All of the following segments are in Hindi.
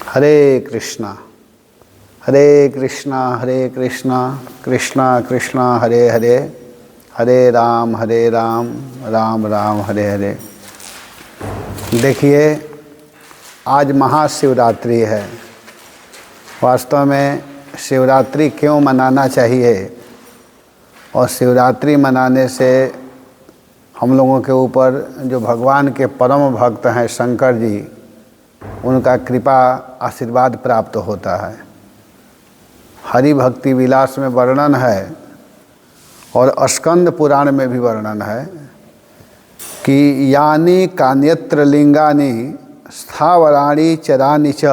हरे कृष्णा हरे कृष्णा कृष्णा कृष्णा हरे हरे, हरे राम राम राम हरे हरे। देखिए, आज महाशिवरात्रि है। वास्तव में शिवरात्रि क्यों मनाना चाहिए और शिवरात्रि मनाने से हम लोगों के ऊपर जो भगवान के परम भक्त हैं शंकर जी, उनका कृपा आशीर्वाद प्राप्त होता है। हरि भक्ति विलास में वर्णन है और स्कंद पुराण में भी वर्णन है कि यानी कान्यत्र लिंगानि स्थावराणि चरानि च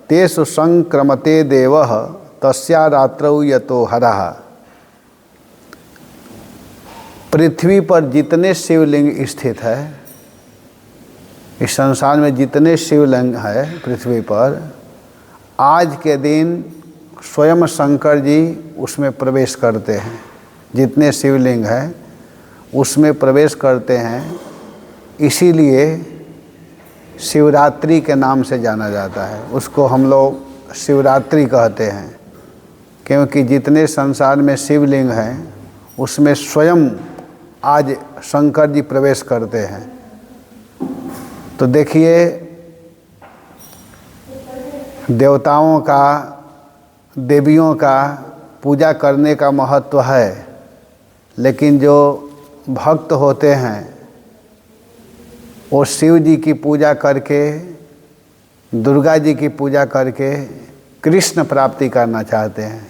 तेषु संक्रमते देवः तस्या रात्रौ यतो हरः। पृथ्वी पर जितने शिवलिंग स्थित है, इस संसार में जितने शिवलिंग है पृथ्वी पर, आज के दिन स्वयं शंकर जी उसमें प्रवेश करते हैं। जितने शिवलिंग हैं उसमें प्रवेश करते हैं, इसीलिए शिवरात्रि के नाम से जाना जाता है। उसको हम लोग शिवरात्रि कहते हैं, क्योंकि जितने संसार में शिवलिंग हैं उसमें स्वयं आज शंकर जी प्रवेश करते हैं। तो देखिए, देवताओं का, देवियों का पूजा करने का महत्व है, लेकिन जो भक्त होते हैं वो शिव जी की पूजा करके, दुर्गा जी की पूजा करके कृष्ण प्राप्ति करना चाहते हैं।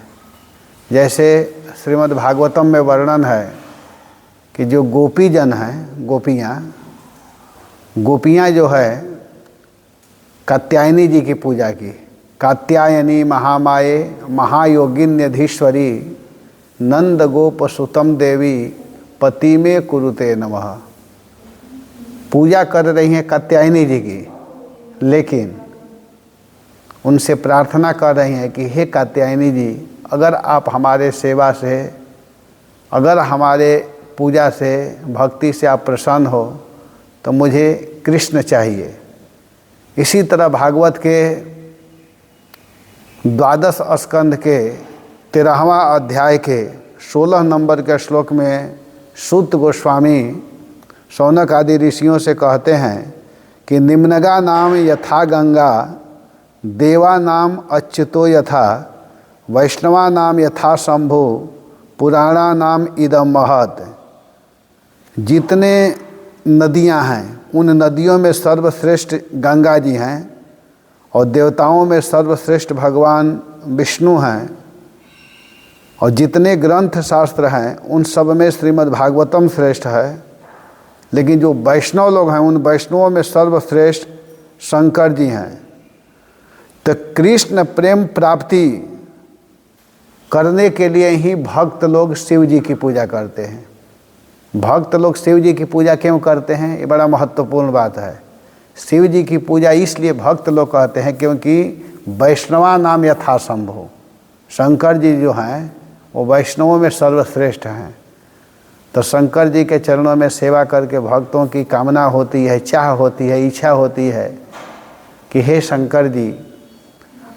जैसे श्रीमद् भागवतम में वर्णन है कि जो गोपीजन हैं, गोपियाँ जो है कात्यायनी जी की पूजा की। कात्यायनी महामाये महायोगिन्यधीश्वरी नंद गोप सुतम देवी पति में कुरुते नमः। पूजा कर रही हैं कात्यायनी जी की, लेकिन उनसे प्रार्थना कर रही हैं कि हे कात्यायनी जी, अगर आप हमारे सेवा से, अगर हमारे पूजा से, भक्ति से आप प्रसन्न हो तो मुझे कृष्ण चाहिए। इसी तरह भागवत के 12 स्कंध के 13वां अध्याय के 16 नंबर के श्लोक में सूत गोस्वामी शौनक आदि ऋषियों से कहते हैं कि निम्नगा नाम यथा गंगा, देवा नाम अच्युतो यथा, वैष्णवा नाम यथा शंभु, पुराणा नाम इदम महत्। जितने नदियां हैं उन नदियों में सर्वश्रेष्ठ गंगा जी हैं और देवताओं में सर्वश्रेष्ठ भगवान विष्णु हैं, और जितने ग्रंथ शास्त्र हैं उन सब में श्रीमद् भागवतम श्रेष्ठ है। लेकिन जो वैष्णव लोग हैं उन वैष्णवों में सर्वश्रेष्ठ शंकर जी हैं। तो कृष्ण प्रेम प्राप्ति करने के लिए ही भक्त लोग शिव जी की पूजा करते हैं। भक्त लोग शिव जी की पूजा क्यों करते हैं, ये बड़ा महत्वपूर्ण बात है। शिव जी की पूजा इसलिए भक्त लोग कहते हैं क्योंकि वैष्णवा नाम यथा शंभु, शंकर जी जो हैं वो वैष्णवों में सर्वश्रेष्ठ हैं। तो शंकर जी के चरणों में सेवा करके भक्तों की कामना होती है, चाह होती है, इच्छा होती है कि हे शंकर जी,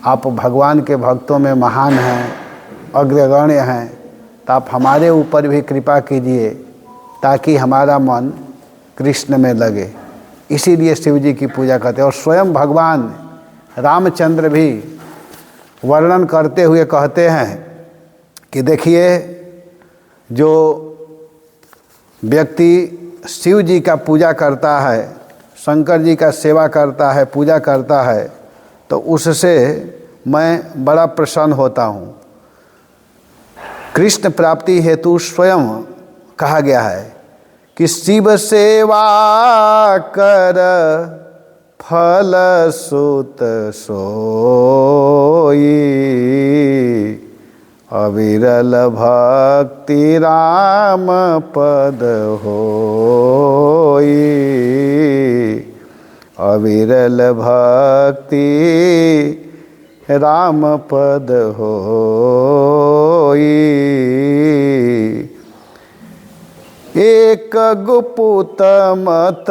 आप भगवान के भक्तों में महान हैं, अग्रगण्य हैं, तो आप हमारे ऊपर भी कृपा कीजिए ताकि हमारा मन कृष्ण में लगे। इसीलिए शिव जी की पूजा करते हैं। और स्वयं भगवान रामचंद्र भी वर्णन करते हुए कहते हैं कि देखिए, जो व्यक्ति शिव जी का पूजा करता है, शंकर जी का सेवा करता है, पूजा करता है, तो उससे मैं बड़ा प्रसन्न होता हूँ। कृष्ण प्राप्ति हेतु स्वयं कहा गया है कि शिव सेवा कर फल सुत सोई, अविरल भक्ति राम पद होई, अविरल भक्ति राम पद होई। एक गुपुत मत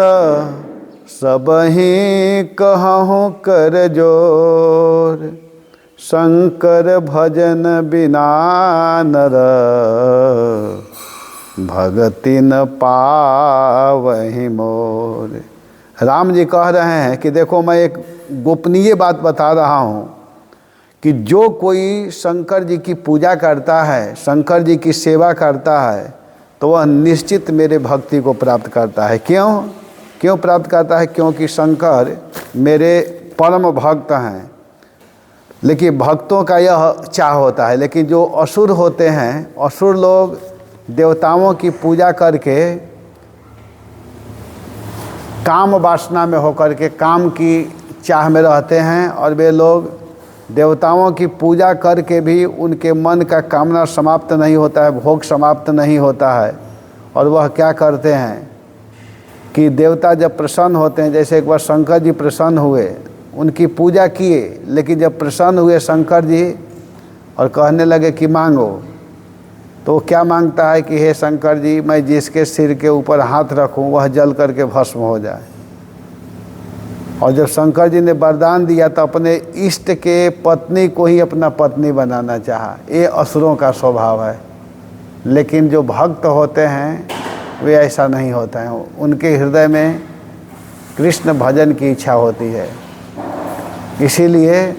सबहि कहूँ कर जोर, शंकर भजन बिना नर, भगति न पावहि मोर। राम जी कह रहे हैं कि देखो मैं एक गोपनीय बात बता रहा हूँ कि जो कोई शंकर जी की पूजा करता है, शंकर जी की सेवा करता है, तो वह निश्चित मेरे भक्ति को प्राप्त करता है। क्यों प्राप्त करता है? क्योंकि शंकर मेरे परम भक्त हैं। लेकिन भक्तों का यह चाह होता है। लेकिन जो असुर होते हैं, असुर लोग देवताओं की पूजा करके काम वासना में होकर के काम की चाह में रहते हैं, और वे लोग देवताओं की पूजा करके भी उनके मन का कामना समाप्त नहीं होता है, भोग समाप्त नहीं होता है। और वह क्या करते हैं कि देवता जब प्रसन्न होते हैं, जैसे एक बार शंकर जी प्रसन्न हुए, उनकी पूजा किए, लेकिन जब प्रसन्न हुए शंकर जी और कहने लगे कि मांगो, तो क्या मांगता है कि हे शंकर जी, मैं जिसके सिर के ऊपर हाथ रखूं वह जल करके भस्म हो जाए। और जब शंकर जी ने वरदान दिया तो अपने इष्ट के पत्नी को ही अपना पत्नी बनाना चाहा। ये असुरों का स्वभाव है। लेकिन जो भक्त होते हैं वे ऐसा नहीं होता है, उनके हृदय में कृष्ण भजन की इच्छा होती है। इसीलिए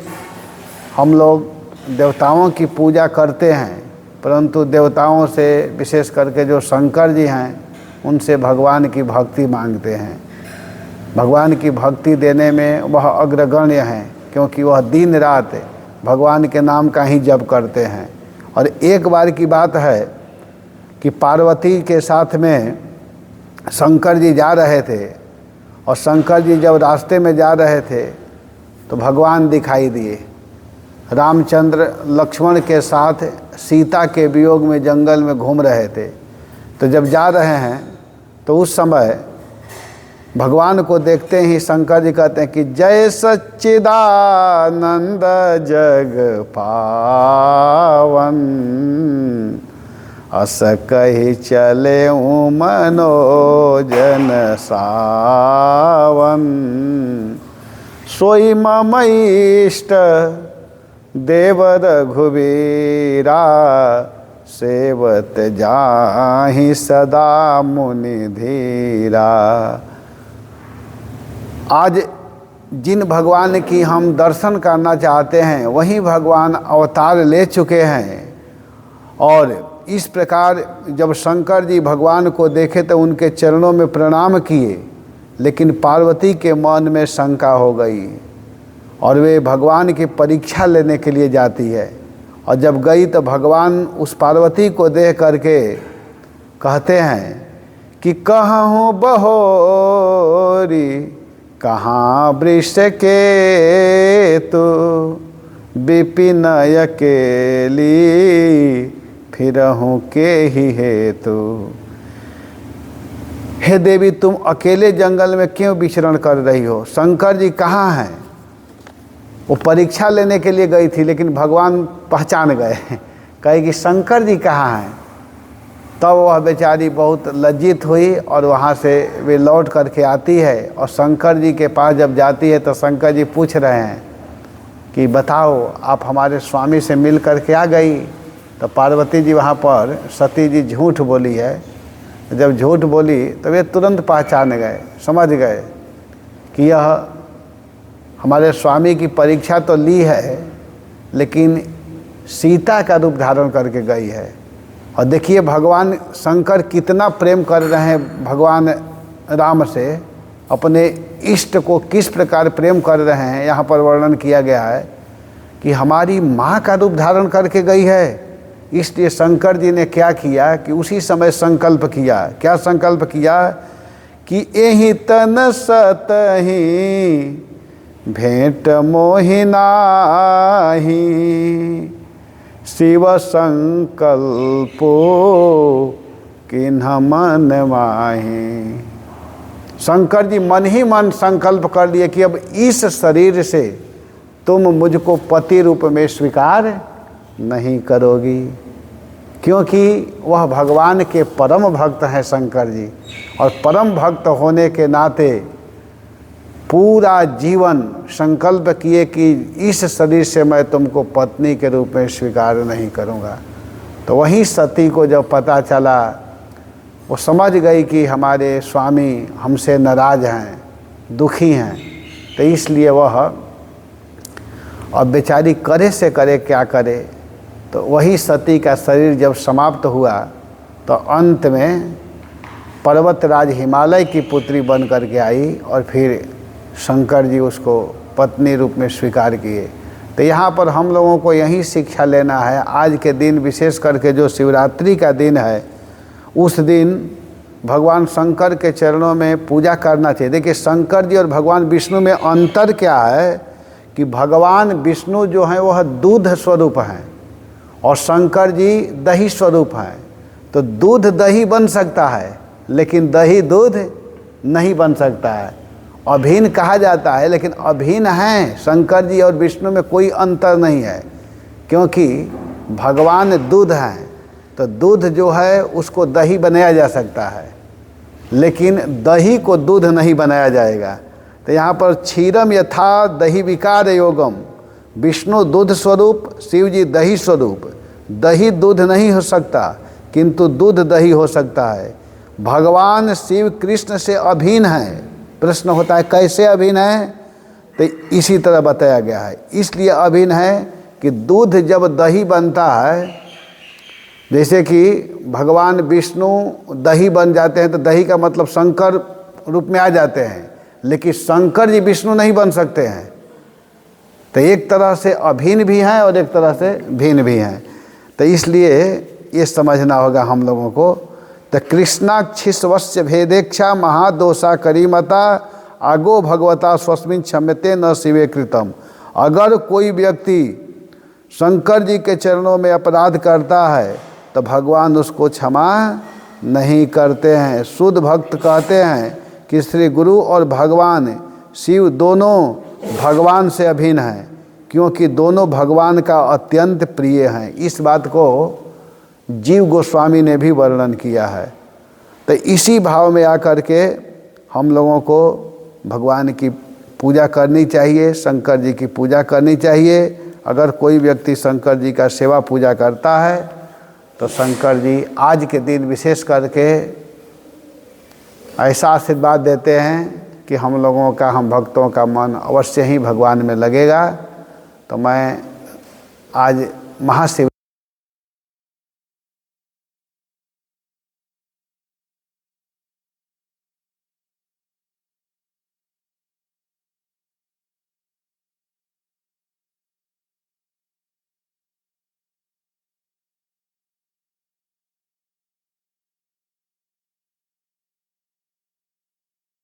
हम लोग देवताओं की पूजा करते हैं, परंतु देवताओं से विशेष करके जो शंकर जी हैं उनसे भगवान की भक्ति मांगते हैं। भगवान की भक्ति देने में वह अग्रगण्य हैं, क्योंकि वह दिन रात भगवान के नाम का ही जप करते हैं। और एक बार की बात है कि पार्वती के साथ में शंकर जी जा रहे थे, और शंकर जी जब रास्ते में जा रहे थे तो भगवान दिखाई दिए। रामचंद्र लक्ष्मण के साथ सीता के वियोग में जंगल में घूम रहे थे। तो जब जा रहे हैं तो उस समय भगवान को देखते ही शंकर जी कहते हैं कि जय सच्चिदानंद जग पावन, अस कहि चले मनोजन सावन, सोई मम इष्ट देव रघुवीरा, सेवत जाहि सदा मुनि धीरा। आज जिन भगवान की हम दर्शन करना चाहते हैं वही भगवान अवतार ले चुके हैं। और इस प्रकार जब शंकर जी भगवान को देखे तो उनके चरणों में प्रणाम किए, लेकिन पार्वती के मन में शंका हो गई और वे भगवान की परीक्षा लेने के लिए जाती है। और जब गई तो भगवान उस पार्वती को देख करके कहते हैं कि कहूँ बहोरी, कहाँ वृष के तू, विपिन अकेली, फिरहूँ के ही हेतु। हे देवी, तुम अकेले जंगल में क्यों विचरण कर रही हो? शंकर जी कहाँ हैं? वो परीक्षा लेने के लिए गई थी, लेकिन भगवान पहचान गए, कहे कि शंकर जी कहाँ हैं। तब वह बेचारी बहुत लज्जित हुई और वहाँ से वे लौट करके आती है। और शंकर जी के पास जब जाती है तो शंकर जी पूछ रहे हैं कि बताओ, आप हमारे स्वामी से मिल करके आ गई? तो पार्वती जी वहाँ पर सती जी झूठ बोली है। जब झूठ बोली तो वे तुरंत पहचान गए, समझ गए कि यह हमारे स्वामी की परीक्षा तो ली है, लेकिन सीता का रूप धारण करके गई है। और देखिए भगवान शंकर कितना प्रेम कर रहे हैं भगवान राम से, अपने इष्ट को किस प्रकार प्रेम कर रहे हैं। यहाँ पर वर्णन किया गया है कि हमारी माँ का रूप धारण करके गई है। इसलिए शंकर जी ने क्या किया कि उसी समय संकल्प किया। क्या संकल्प किया कि एहि तन सतहि भेंट मोहि नाहि, शिव संकल्पो किन्ह मन माहि। शंकर जी मन ही मन संकल्प कर लिए कि अब इस शरीर से तुम मुझको पति रूप में स्वीकार नहीं करोगी, क्योंकि वह भगवान के परम भक्त हैं शंकर जी। और परम भक्त होने के नाते पूरा जीवन संकल्प किए कि इस शरीर से मैं तुमको पत्नी के रूप में स्वीकार नहीं करूँगा। तो वहीं सती को जब पता चला, वो समझ गई कि हमारे स्वामी हमसे नाराज़ हैं, दुखी हैं, तो इसलिए वह अब बेचारी करे से करे क्या करे। तो वही सती का शरीर जब समाप्त हुआ तो अंत में पर्वतराज हिमालय की पुत्री बन कर के आई और फिर शंकर जी उसको पत्नी रूप में स्वीकार किए। तो यहाँ पर हम लोगों को यही शिक्षा लेना है। आज के दिन विशेष करके जो शिवरात्रि का दिन है, उस दिन भगवान शंकर के चरणों में पूजा करना चाहिए। देखिए, शंकर जी और भगवान विष्णु में अंतर क्या है कि भगवान विष्णु जो हैं वह दूध स्वरूप हैं और शंकर जी दही स्वरूप हैं। तो दूध दही बन सकता है, लेकिन दही दूध नहीं बन सकता है। अभिन्न कहा जाता है, लेकिन अभिन्न हैं। शंकर जी और विष्णु में कोई अंतर नहीं है, क्योंकि भगवान दूध हैं। तो दूध जो है उसको दही बनाया जा सकता है, लेकिन दही को दूध नहीं बनाया जाएगा। तो यहाँ पर क्षीरम यथा दही विकार योगम, विष्णु दूध स्वरूप, शिव जी दही स्वरूप। दही दूध नहीं हो सकता, किंतु दूध दही हो सकता है। भगवान शिव कृष्ण से अभिन्न है। प्रश्न होता है कैसे अभिन्न है, तो इसी तरह बताया गया है। इसलिए अभिन्न है कि दूध जब दही बनता है, जैसे कि भगवान विष्णु दही बन जाते हैं तो दही का मतलब शंकर रूप में आ जाते हैं, लेकिन शंकर जी विष्णु नहीं बन सकते हैं। तो एक तरह से अभिन्न भी हैं और एक तरह से भिन्न भी हैं। तो इसलिए ये समझना होगा हम लोगों को। तो कृष्णाक्षिस्वस्य भेदेक्षा महादोषा करीमता आगो भगवता स्वस्मिन क्षम्यते न शिवे कृतम। अगर कोई व्यक्ति शंकर जी के चरणों में अपराध करता है तो भगवान उसको क्षमा नहीं करते हैं। शुद्ध भक्त कहते हैं कि श्री गुरु और भगवान शिव दोनों भगवान से अभिन्न हैं, क्योंकि दोनों भगवान का अत्यंत प्रिय हैं। इस बात को जीव गोस्वामी ने भी वर्णन किया है। तो इसी भाव में आकर के हम लोगों को भगवान की पूजा करनी चाहिए, शंकर जी की पूजा करनी चाहिए। अगर कोई व्यक्ति शंकर जी का सेवा पूजा करता है तो शंकर जी आज के दिन विशेष करके ऐसा आशीर्वाद देते हैं कि हम लोगों का, हम भक्तों का मन अवश्य ही भगवान में लगेगा। तो मैं आज महाशिव